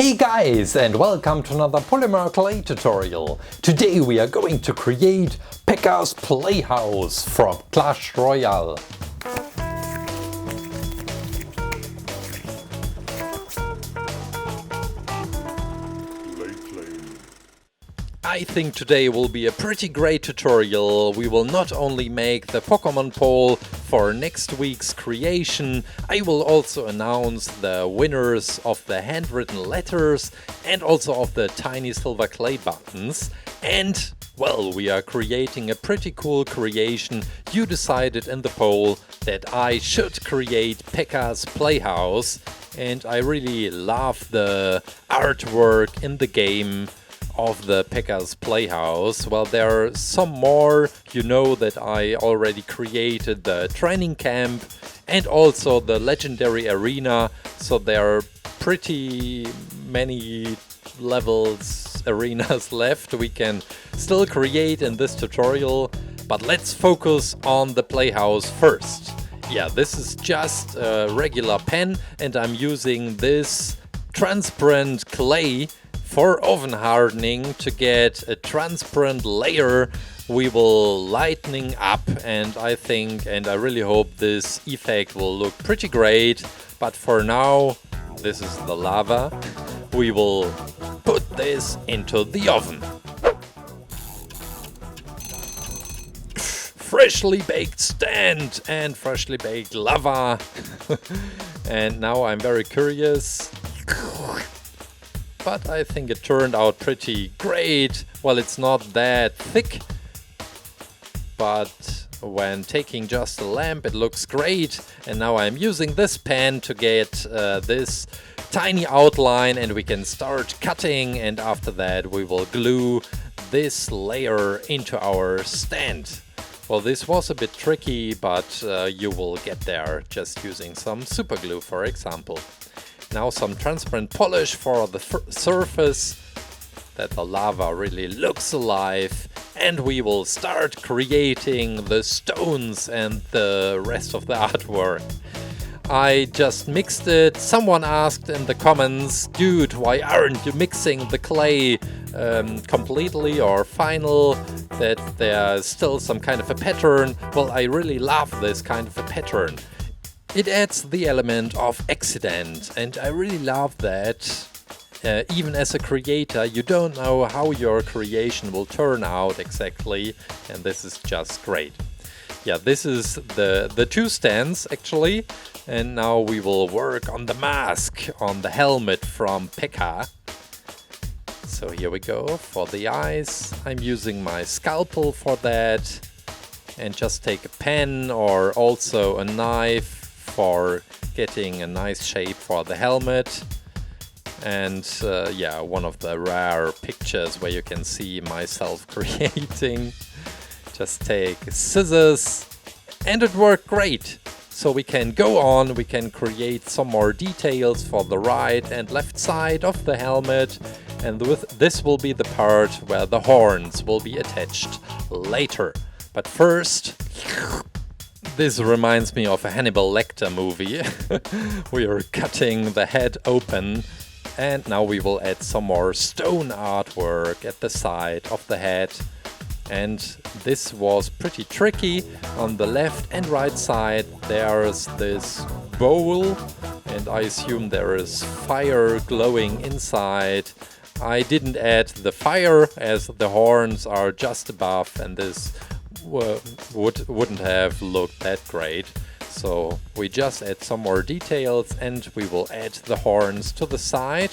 Hey guys, and welcome to another Polymer clay tutorial. Today we are going to create PEKKA's Playhouse from Clash Royale. I think today will be a pretty great tutorial. We will not only make the Pokemon poll for next week's creation, I will also announce the winners of the handwritten letters and also of the tiny silver clay buttons. And, well, we are creating a pretty cool creation. You decided in the poll that I should create PEKKA's Playhouse, and I really love the artwork in the game of the PEKKA's Playhouse. Well, there are some more. You know that I already created the training camp and also the legendary arena, so there are pretty many levels, arenas left we can still create in this tutorial, but let's focus on the Playhouse first. Yeah, this is just a regular pen and I'm using this transparent clay for oven hardening to get a transparent layer we will lightening up, and I think and I really hope this effect will look pretty great. But for now, this is the lava. We will put this into the oven. Freshly baked stand and freshly baked lava. And now I'm very curious. But I think it turned out pretty great. Well, it's not that thick, but when taking just a lamp it looks great. And now I'm using this pen to get this tiny outline, and we can start cutting, and after that we will glue this layer into our stand. Well, this was a bit tricky, but you will get there just using some super glue, for example. Now some transparent polish for the surface, that the lava really looks alive, and we will start creating the stones and the rest of the artwork. I just mixed it. Someone asked in the comments, dude, why aren't you mixing the clay completely or final, that there's still some kind of a pattern. Well, I really love this kind of a pattern. It adds the element of accident, and I really love that. Even as a creator, you don't know how your creation will turn out exactly, and this is just great. Yeah, this is the two stands actually, and now we will work on the mask, on the helmet from PEKKA. So here we go for the eyes. I'm using my scalpel for that, and just take a pen or also a knife for getting a nice shape for the helmet. And yeah, one of the rare pictures where you can see myself creating. Just take scissors, and it worked great. So we can go on, we can create some more details for the right and left side of the helmet, and this will be the part where the horns will be attached later. But first, this reminds me of a Hannibal Lecter movie. We are cutting the head open, and now we will add some more stone artwork at the side of the head. And this was pretty tricky. On the left and right side there's this bowl, and I assume there is fire glowing inside. I didn't add the fire as the horns are just above, and this wouldn't have looked that great. So we just add some more details, and we will add the horns to the side,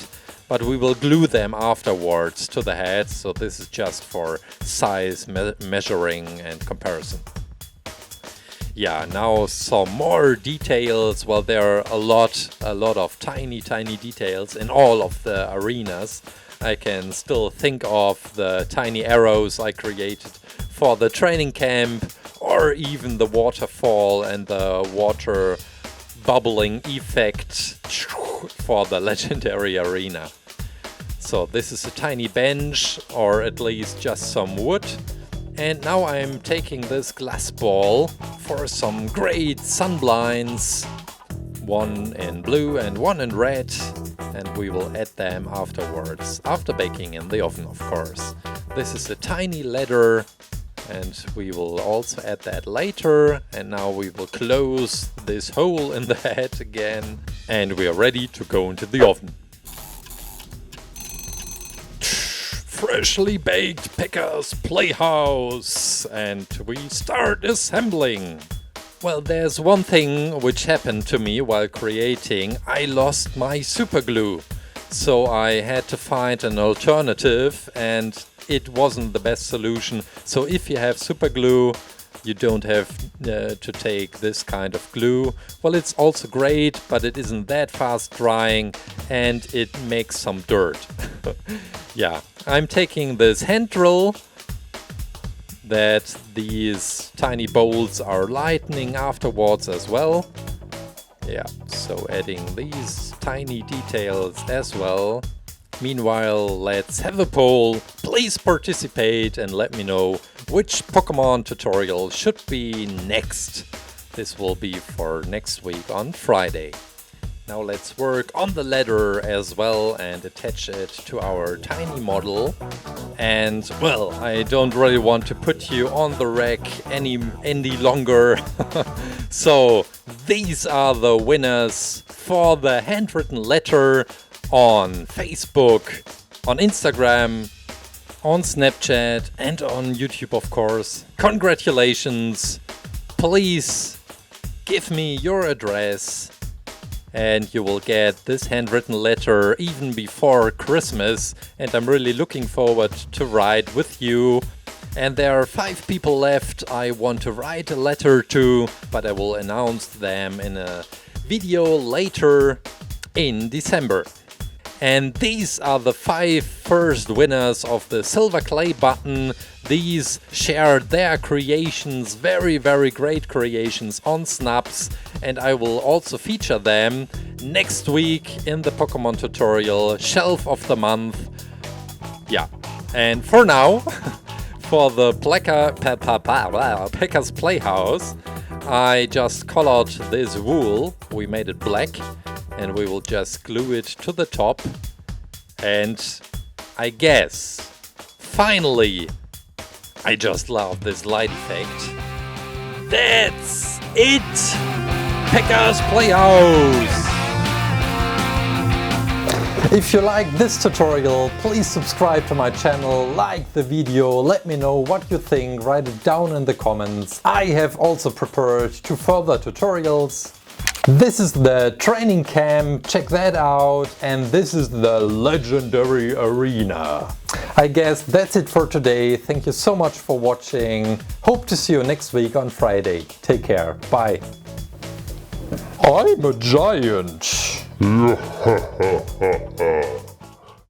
but we will glue them afterwards to the head. So this is just for size measuring and comparison. Yeah, now some more details. Well, there are a lot of tiny details in all of the arenas. I can still think of the tiny arrows I created for the training camp, or even the waterfall and the water bubbling effect for the legendary arena. So this is a tiny bench, or at least just some wood. And now I'm taking this glass ball for some great sunblinds, one in blue and one in red. and we will add them afterwards, after baking in the oven, of course. This is a tiny ladder, and we will also add that later. And now we will close this hole in the head again, and we are ready to go into the oven. Freshly baked PEKKA's Playhouse, and we start assembling. Well, there's one thing which happened to me while creating. I lost my super glue, so I had to find an alternative, and it wasn't the best solution. So if you have super glue, you don't have to take this kind of glue. Well, it's also great, but it isn't that fast drying and it makes some dirt. Yeah, I'm taking this hand drill that these tiny bolts are lightening afterwards as well. Yeah, so adding these tiny details as well. Meanwhile, let's have a poll. Please participate and let me know which Pokemon tutorial should be next. This will be for next week on Friday. Now let's work on the ladder as well and attach it to our tiny model. And well, I don't really want to put you on the rack any longer. So these are the winners for the handwritten letter on Facebook, on Instagram, on Snapchat and on YouTube, of course. Congratulations! Please give me your address and you will get this handwritten letter even before Christmas, and I'm really looking forward to write with you. And there are 5 people left I want to write a letter to, but I will announce them in a video later in December. And these are the 5 first winners of the silver clay button. These shared their creations, very great creations on Snaps, and I will also feature them next week in the Pokemon tutorial Shelf of the Month. Yeah, and for now, for the PEKKA's Playhouse, I just colored this wool. We made it black. And we will just glue it to the top. And I guess, finally, I just love this light effect. That's it! PEKKA's Playhouse! If you like this tutorial, please subscribe to my channel, like the video, let me know what you think, write it down in the comments. I have also prepared 2 further tutorials. This is the training camp, check that out, and this is the legendary arena. I guess that's it for today. Thank you so much for watching. Hope to see you next week on Friday. Take care. Bye. I'm a giant.